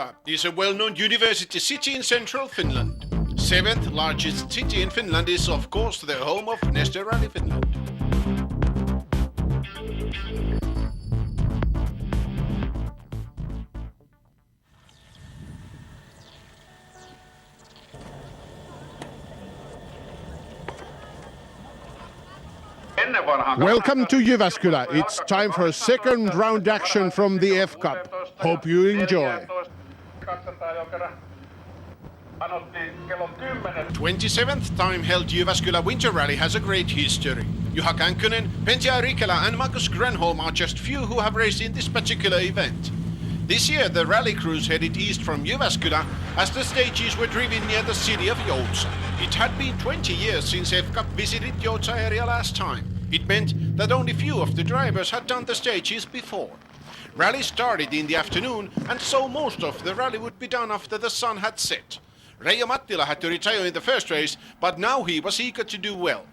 Jyväskylä is a well-known university city in central Finland. Seventh largest city in Finland is of course the home of Neste Rally Finland. Welcome to Jyväskylä. It's time for a second round action from the F Cup. Hope you enjoy. 27th time held Jyväskylä Winter Rally has a great history. Juha Känkkönen, Pentti Rikkelä and Markus Grenholm are just few who have raced in this particular event. This year the rally crews headed east from Jyväskylä as the stages were driven near the city of Joutsa. It had been 20 years since F Cup visited Joutsa area last time. It meant that only few of the drivers had done the stages before. Rally started in the afternoon, and so most of the rally would be done after the sun had set. Reijo Mattila had to retire in the first race, but now he was eager to do well.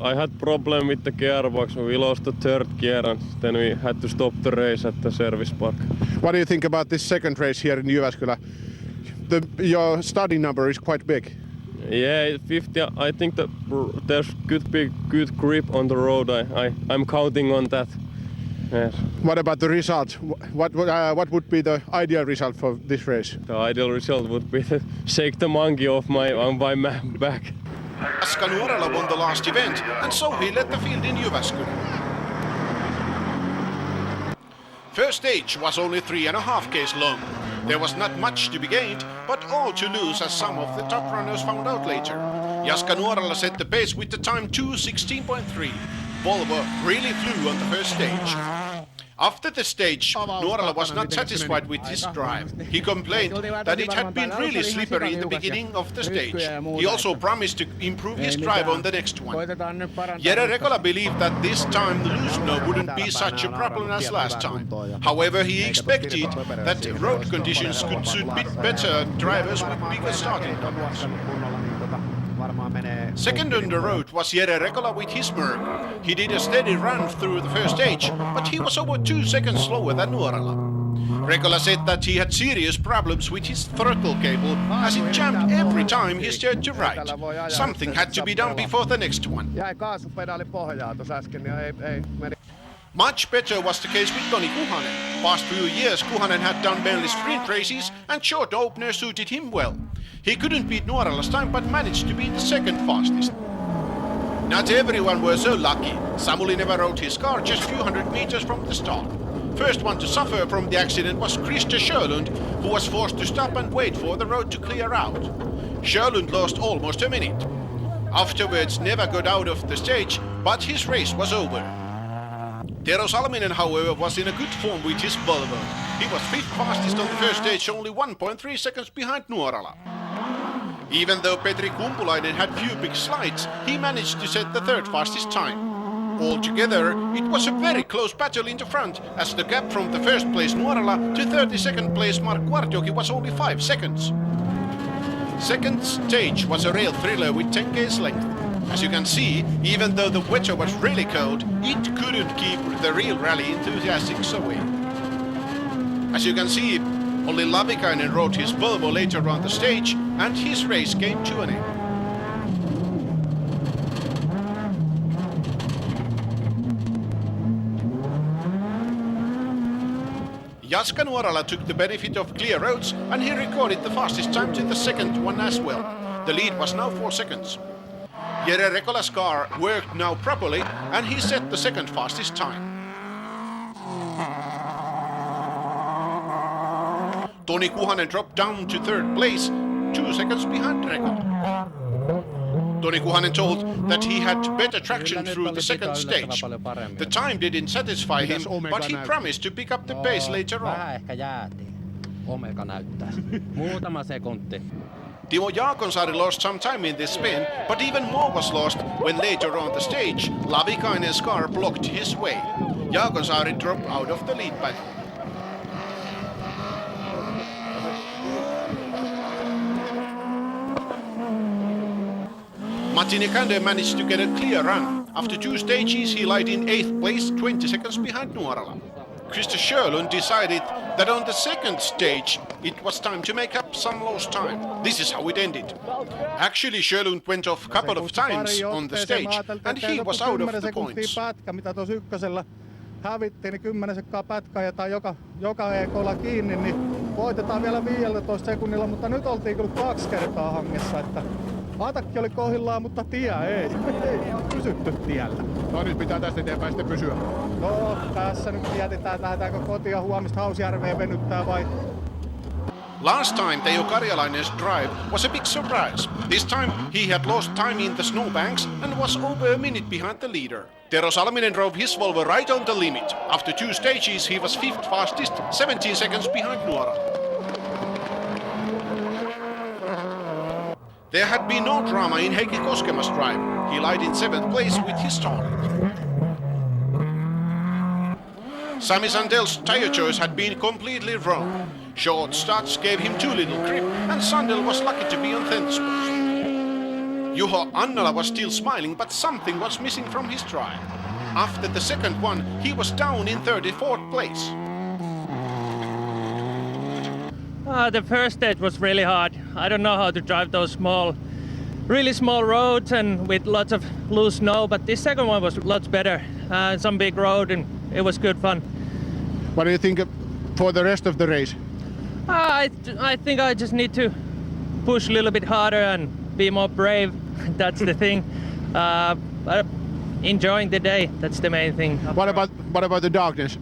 I had problem with the gearbox. We lost the third gear and then we had to stop the race at the service park. What do you think about this second race here in Jyväskylä? Your starting number is quite big. Yeah, 50. I think that there's could be good grip on the road. I'm counting on that. Yes. What about the result? What would be the ideal result for this race? The ideal result would be to shake the monkey off my back. Jaska Nuorala won the last event, and so he led the field in Jyväskylä. First stage was only 3.5 km long. There was not much to be gained, but all to lose, as some of the top runners found out later. Jaska Nuorala set the pace with the time 2:16.3. Volvo really flew on the first stage. After the stage, Nuorala was not satisfied with his drive. He complained that it had been really slippery in the beginning of the stage. He also promised to improve his drive on the next one. Jere Rekola believed that this time the loose snow wouldn't be such a problem as last time. However, he expected that road conditions could suit a bit better drivers with bigger starting numbers. Second on the road was Jere Rekola with his Merc. He did a steady run through the first stage, but he was over 2 seconds slower than Nuorala. Rekola said that he had serious problems with his throttle cable as it jammed every time he steered to right. Something had to be done before the next one. Much better was the case with Toni Kuhanen. Past few years Kuhanen had done mainly sprint races and short opener suited him well. He couldn't beat Nuorala's time but managed to be the second fastest. Not everyone was so lucky. Samuli never rode his car just few hundred meters from the start. First one to suffer from the accident was Krista Sjölund, who was forced to stop and wait for the road to clear out. Sjölund lost almost a minute. Afterwards never got out of the stage, but his race was over. Tero Salminen, however, was in a good form with his Volvo. He was fifth fastest on the first stage, only 1.3 seconds behind Nuorala. Even though Petri Kumpulainen had few big slides, he managed to set the third fastest time. Altogether, it was a very close battle in the front, as the gap from the first place Nuorala to 32nd place Mark Kvartjoki was only 5 seconds. Second stage was a real thriller with 10 k's length. As you can see, even though the weather was really cold, it couldn't keep the real rally enthusiasts away. As you can see, Olli Lavikainen rode his Volvo later on the stage, and his race came to an end. Jaska Nuorala took the benefit of clear roads, and he recorded the fastest time to the second one as well. The lead was now 4 seconds. Jere Rekola's car worked now properly, and he set the second fastest time. Toni Kuhanen dropped down to third place, 2 seconds behind Rekola. Toni Kuhanen told that he had better traction through the second stage. The time didn't satisfy him, but he promised to pick up the pace later on. Timo Jaakonsaari lost some time in this spin, but even more was lost when later on the stage, Lavikainen's car blocked his way. Jaakonsaari dropped out of the lead battle. Matti Nikander managed to get a clear run. After 2 stages, he lied in 8th place, 20 seconds behind Nuorala. Krista Sjölund decided that on the second stage it was time to make up some lost time. This is how it ended. Actually, Sjölund went off a couple of times on the stage and he was out of the points. Pätkä, mitä tuossa ykkösellä hävittiin, niin 10 sekkaa pätkä ajetaan joka ekolla kiinni, niin voitetaan vielä 15 sekunnilla, mutta nyt oltiin kyllä 2 kertaa hangessa, että atakki oli kohdillaan, mutta tie ei pysytty tiellä. No nyt pitää tästä eteenpäin sitten pysyä. No, tässä nyt mietitään, että lähdetäänkö kotia huomista Hausjärveen venyttää vai... Last time Teo Karjalainen's drive was a big surprise. This time he had lost time in the snowbanks and was over a minute behind the leader. Tero Salminen drove his Volvo right on the limit. After 2 stages he was 5th fastest, 17 seconds behind Nuora. There had been no drama in Heikki Koskema's drive. He lied in 7th place with his target. Sami Sandel's tyre choice had been completely wrong. Short starts gave him too little grip and Sandel was lucky to be on 10th spot. Juho Annola was still smiling, but something was missing from his drive. After the second one, he was down in 34th place. The first stage was really hard. I don't know how to drive those really small roads and with lots of loose snow, but this second one was lots better. Some big road and it was good fun. What do you think for the rest of the race? I think I just need to push a little bit harder and be more brave. That's the thing. Enjoying the day, that's the main thing. What about the darkness?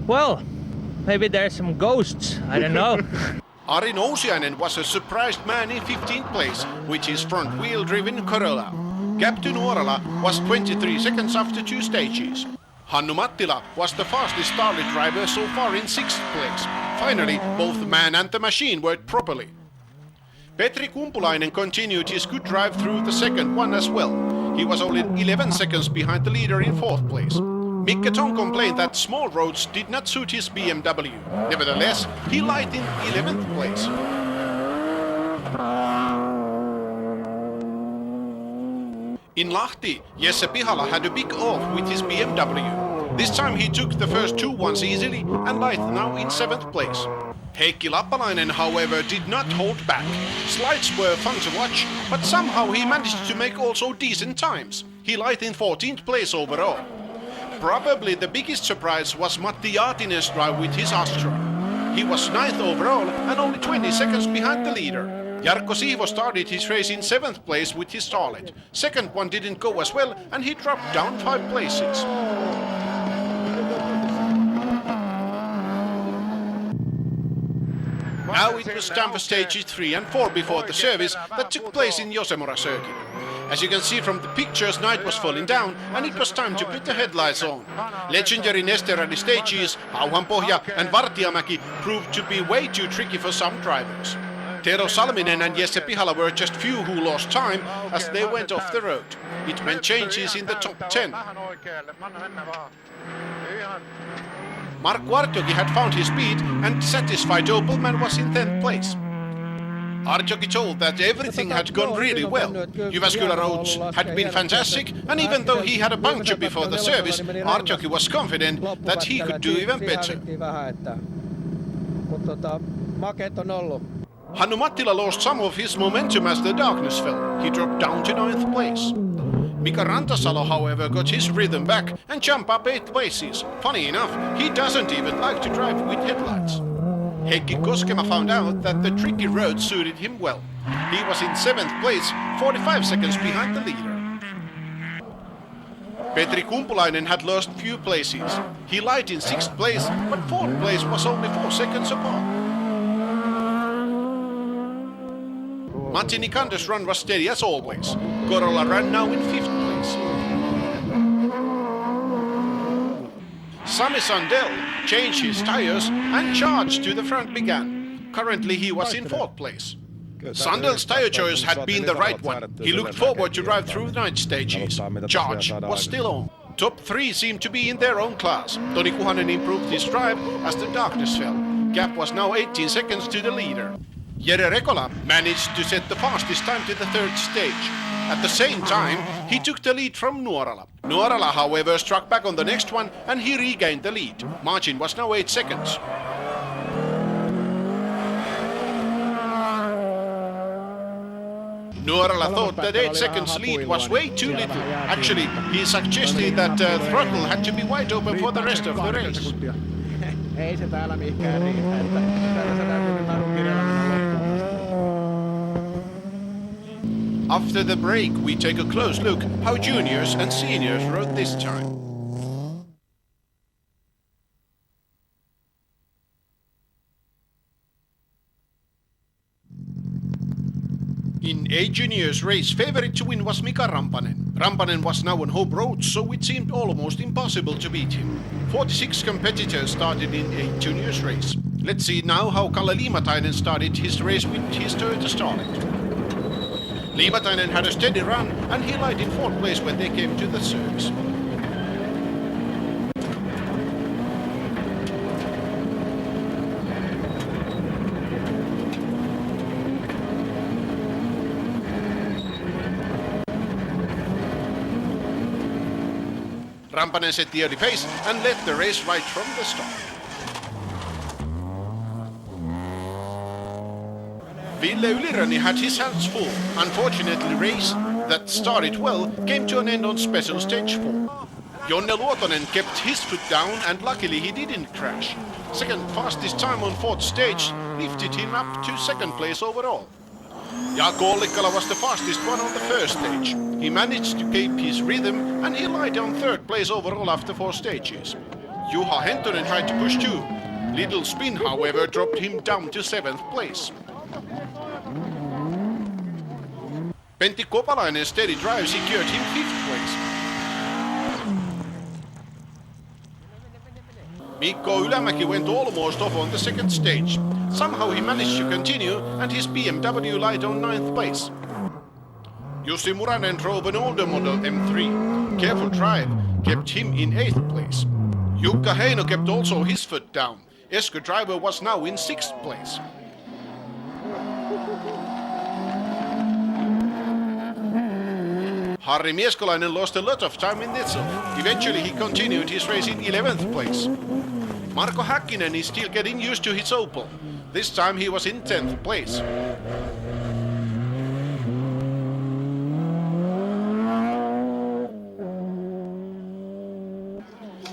Well, maybe there's some ghosts, I don't know. Ari Nousiainen was a surprised man in 15th place, which is front-wheel driven Corolla. Gap to Nuorala was 23 seconds after 2 stages. Hannu Mattila was the fastest started driver so far in 6th place. Finally, both the man and the machine worked properly. Petri Kumpulainen continued his good drive through the second one as well. He was only 11 seconds behind the leader in 4th place. Mikke Tong complained that small roads did not suit his BMW. Nevertheless, he lied in 11th place. In Lahti, Jesse Pihala had a big off with his BMW. This time he took the first 2 ones easily and lied now in 7th place. Heikki Lappalainen, however, did not hold back. Slides were fun to watch, but somehow he managed to make also decent times. He lied in 14th place overall. Probably the biggest surprise was Matti Jaatinen's drive with his Astra. He was 9th overall and only 20 seconds behind the leader. Jarkko Siivo started his race in 7th place with his Starlet. Second one didn't go as well and he dropped down 5 places. Now it was time for stages 3 and 4 before the service that took place in Josemora circuit. As you can see from the pictures, night was falling down and it was time to put the headlights on. Legendary Neste Rally stages, Auhanpohja and Vartiamäki proved to be way too tricky for some drivers. Tero Salminen and Jesse Pihala were just few who lost time as they went off the road. It meant changes in the top 10. Markku Artjoki had found his speed and satisfied Opelman was in 10th place. Artjoki told that everything had gone really well. Jyväskylä roads had been fantastic, and even though he had a puncture before the service, Artjoki was confident that he could do even better. Hannu Mattila lost some of his momentum as the darkness fell. He dropped down to 9th place. Mika Rantasalo, however, got his rhythm back and jumped up 8 places. Funny enough, he doesn't even like to drive with headlights. Heikki Koskema found out that the tricky road suited him well. He was in 7th place, 45 seconds behind the leader. Petri Kumpulainen had lost few places. He lied in 6th place, but 4th place was only 4 seconds apart. Matti Nikander's run was steady as always. Corolla ran now in 5th place. Sami Sandel changed his tires and charged to the front began. Currently he was in 4th place. Sandel's tire choice had been the right one. He looked forward to drive through night stages. Charge was still on. Top 3 seemed to be in their own class. Toni Kuhanen improved his drive as the darkness fell. Gap was now 18 seconds to the leader. Jere Rekola managed to set the fastest time to the 3rd stage. At the same time, he took the lead from Nuorala. Nuorala, however, struck back on the next one and he regained the lead. Margin was now 8 seconds. Nuorala thought that 8 seconds lead was way too little. Actually, he suggested that throttle had to be wide open for the rest of the race. Ei se täällä mihinkään riitä, että täällä se täytyy narun kirjalla mennä loppuun. After the break, we take a close look how juniors and seniors rode this time. In A juniors race, favorite to win was Mika Rampanen. Rampanen was now on home road, so it seemed almost impossible to beat him. 46 competitors started in A juniors race. Let's see now how Kalle Liimatainen started his race with his Toyota Starlet. Liimatainen had a steady run and he lied in 4th place when they came to the circs. Rampanen set the early pace and led the race right from the start. Ville Yliröni had his hands full. Unfortunately, the race that started well came to an end on special stage 4. Jonne Luotonen kept his foot down and luckily he didn't crash. Second fastest time on 4th stage lifted him up to 2nd place overall. Jaakko Ollikkala was the fastest one on the 1st stage. He managed to keep his rhythm and he lied on 3rd place overall after 4 stages. Juha Hentonen tried to push too. Little spin, however, dropped him down to 7th place. Pentti Kopalainen's steady drive secured him 5th place. Mikko Ylämäki went almost off on the 2nd stage. Somehow he managed to continue and his BMW lied on 9th place. Jussi Muranen drove an older model M3. Careful drive kept him in 8th place. Jukka Heino kept also his foot down. Esko driver was now in 6th place. Harri Mieskolainen lost a lot of time in this. Eventually he continued his race in 11th place. Marko Häkkinen is still getting used to his Opel. This time he was in 10th place.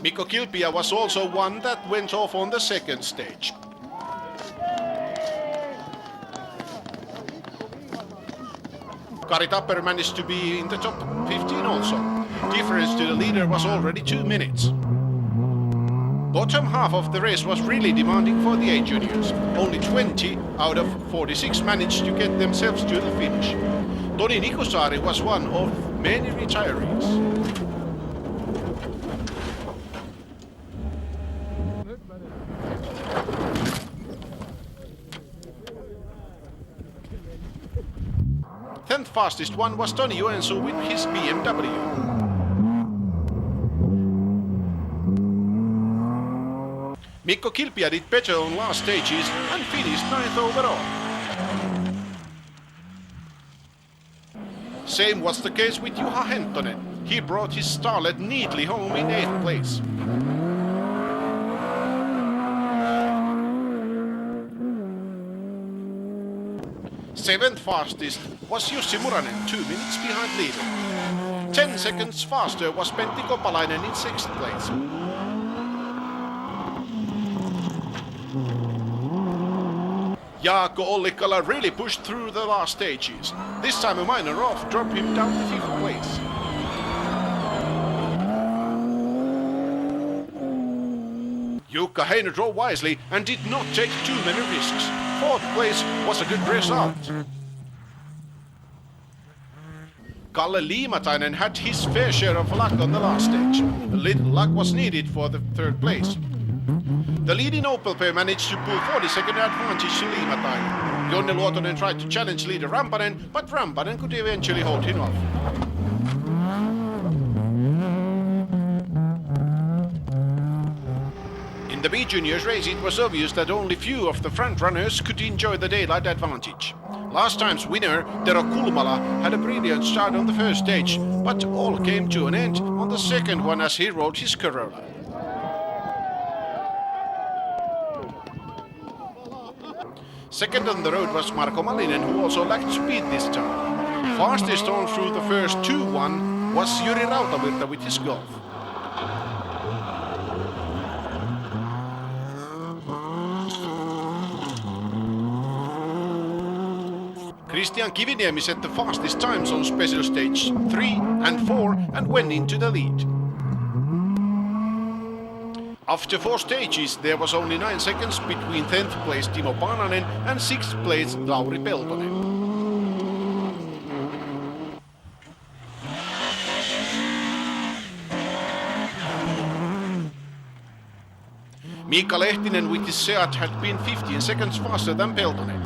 Mikko Kilpia was also one that went off on the 2nd stage. Kari Tapper managed to be in the top 15 also. Difference to the leader was already 2 minutes. Bottom half of the race was really demanding for the A juniors. Only 20 out of 46 managed to get themselves to the finish. Toni Nikusaari was one of many retirees. Tenth fastest one was Toni Joensuu with his BMW. Mikko Kilpia did better on last stages and finished 9th overall. Same was the case with Juha Hentonen. He brought his Starlet neatly home in 8th place. Seventh fastest was Jussi Muranen, 2 minutes behind leader. 10 seconds faster was Pentti Kopalainen in 6th place. Jaakko Ollikkala really pushed through the last stages. This time a minor off dropped him down to 5th place. Jukka Heino drove wisely and did not take too many risks. 4th place was a good result. Kalle Liimatainen had his fair share of luck on the last stage. A little luck was needed for the 3rd place. The leading Opel pair managed to pull 40-second advantage to Liimatainen. Jonne Luotonen tried to challenge leader Rampanen, but Rampanen could eventually hold him off. In the B Juniors race it was obvious that only few of the front runners could enjoy the daylight advantage. Last time's winner, Tero Kulmala, had a brilliant start on the first stage, but all came to an end on the second one as he rode his Corolla. Second on the road was Marko Malinen, who also lacked speed this time. Fastest on through the first 2-1 was Jyri Rautavirta with his Golf. Christian Kiviniemi set the fastest times on special stage 3 and 4 and went into the lead. After 4 stages, there was only 9 seconds between 10th place Timo Paananen and 6th place Lauri Peltonen. Mika Lehtinen with his Seat had been 15 seconds faster than Peltonen.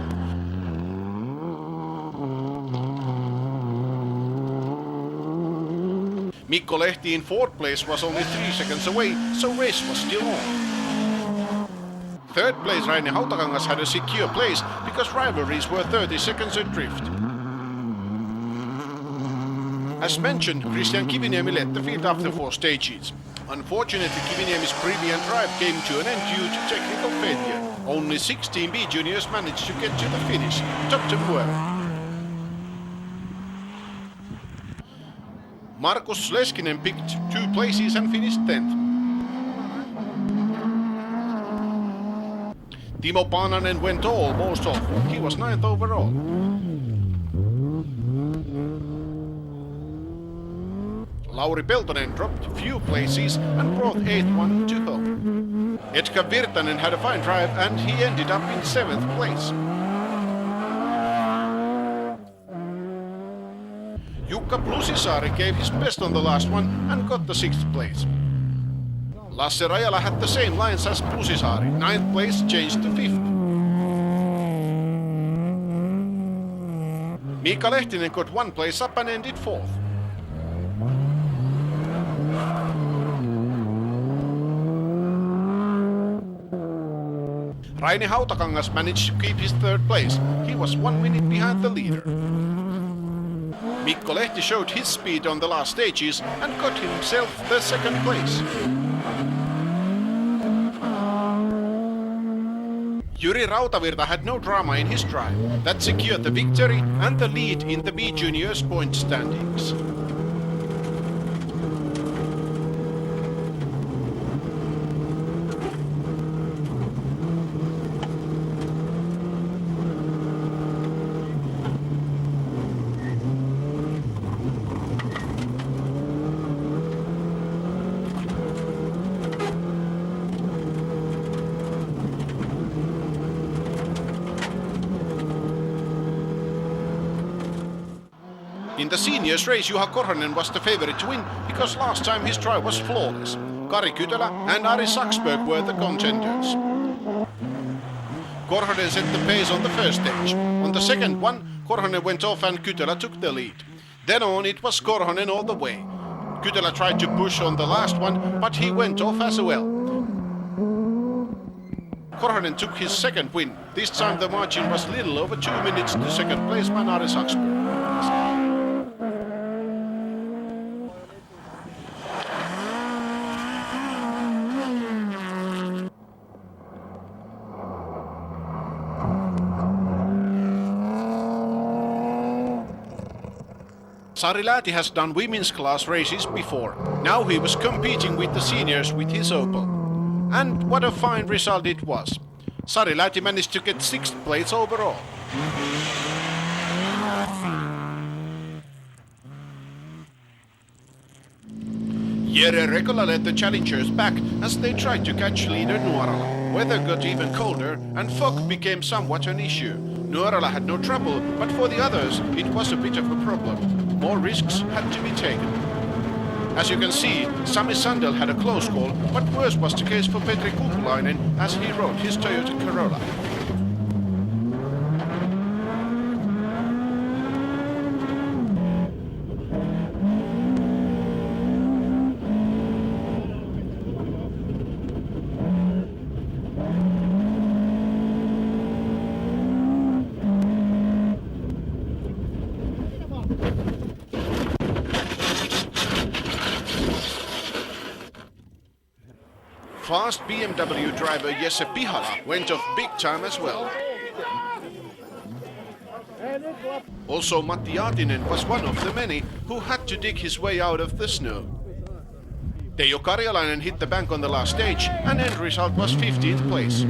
Mikko Lehti in 4th place was only 3 seconds away, so race was still on. 3rd place Raine Hautakangas had a secure place because rivalries were 30 seconds adrift. As mentioned, Christian Kiviniemi led the field after 4 stages. Unfortunately, Kiviniemi's brilliant drive came to an end due to technical failure. Only 16 B juniors managed to get to the finish. Top to Muero. Markus Leskinen picked 2 places and finished 10th. Timo Paananen went almost off. He was 9th overall. Lauri Peltonen dropped few places and brought 8th one to home. Edgar Virtanen had a fine drive and he ended up in 7th place. Jukka Plusisaari gave his best on the last one and got the 6th place. Lasse Rajala had the same lines as Plusisaari. 9th place changed to 5th. Mika Lehtinen got 1 place up and ended 4th. Raine Hautakangas managed to keep his 3rd place. He was 1 minute behind the leader. Mikko Lehti showed his speed on the last stages and got himself the 2nd place. Jyri Rautavirta had no drama in his drive. That secured the victory and the lead in the B Juniors point standings. In the seniors race, Juha Korhonen was the favorite to win because last time his drive was flawless. Kari Kytölä and Ari Saksberg were the contenders. Korhonen set the pace on the first stage. On the second one, Korhonen went off and Kytölä took the lead. Then on it was Korhonen all the way. Kytölä tried to push on the last one, but he went off as well. Korhonen took his 2nd win. This time the margin was little over 2 minutes to 2nd placeman Ari Saksberg. Sari Lääti has done women's class races before. Now he was competing with the seniors with his Opel. And what a fine result it was. Sari Lääti managed to get 6th place overall. Jere Rekola led the challengers back as they tried to catch leader Nuorala. Weather got even colder and fog became somewhat an issue. Nuorala had no trouble, but for the others it was a bit of a problem. More risks had to be taken. As you can see, Sami Sandel had a close call, but worse was the case for Petri Kumpulainen as he rode his Toyota Corolla. Fast BMW driver Jesse Pihala went off big time as well. Also Matti Aatinen was one of the many who had to dig his way out of the snow. Teijo Karjalainen hit the bank on the last stage and end result was 15th place.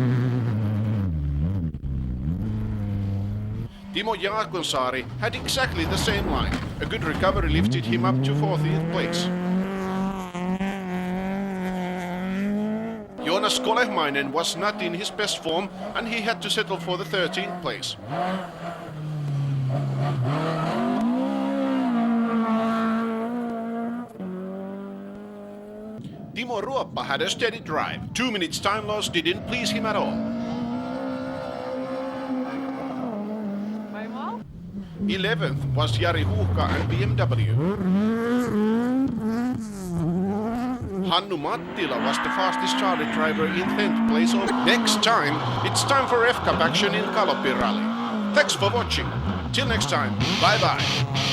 Timo Jaakonsaari had exactly the same line. A good recovery lifted him up to 14th place. Joonas Kolehmainen was not in his best form and he had to settle for the 13th place. Timo Ruoppa had a steady drive. 2 minutes time loss didn't please him at all. 11th was Jari Huuhka and BMW. Hannu Mattila was the fastest Charlie driver in 10th place. Next time, it's time for F-Cup action in Galoppi Rally. Thanks for watching. Till next time, bye bye.